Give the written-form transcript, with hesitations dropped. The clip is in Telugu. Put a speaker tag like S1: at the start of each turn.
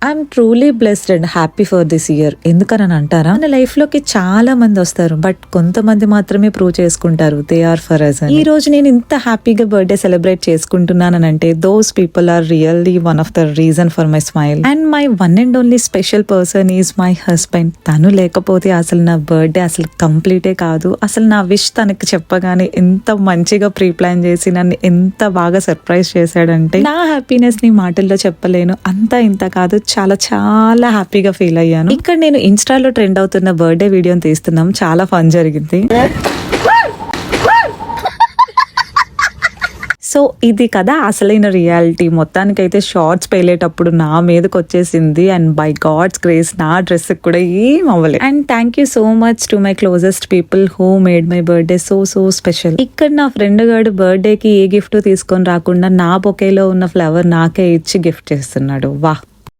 S1: I'm truly blessed and happy for this year. ఎందుకని అంటారా, మన లైఫ్ లోకి చాలా మంది వస్తారు, బట్ కొంతమంది మాత్రమే ప్రూవ్ చేసుకుంటారు దే ఆర్ ఫర్ అస్. ఈ రోజు నేను ఇంత హ్యాపీగా బర్త్డే సెలబ్రేట్ చేసుకుంటున్నానంటే those people are really one of the reason for my smile. And my one and only special person is my husband. తను లేకపోతే అసలు నా బర్త్డే అసలు కంప్లీటే కాదు. అసలు నా విష్ తనకి చెప్పగానే ఎంత మంచిగా ప్రీ ప్లాన్ చేసి నన్ను ఎంత బాగా సర్ప్రైజ్ చేశాడంటే నా హ్యాపీనెస్ ని మాటల్లో చెప్పలేను. అంతా ఇంత కాదు, చాలా చాలా హ్యాపీగా ఫీల్ అయ్యాను. ఇక్కడ నేను ఇన్స్టాలో ట్రెండ్ అవుతున్న బర్త్డే వీడియోని తీస్తున్నాం, చాలా ఫన్ జరిగింది. సో ఇది కదా అసలైన రియాలిటీ. మొత్తానికైతే షార్ట్స్ పేలేటప్పుడు నా మీదకి వచ్చేసింది అండ్ బై గాడ్స్ గ్రేస్ నా డ్రెస్ కూడా ఏం అవ్వలేదు. And thank you so much to my closest people who made my birthday so so special. ఇక్కడ నా ఫ్రెండ్ గారు బర్త్డే కి ఏ గిఫ్ట్ తీసుకొని రాకుండా నా బొకేలో ఉన్న ఫ్లవర్ నాకే ఇచ్చి గిఫ్ట్ చేస్తున్నాడు. వాహ్.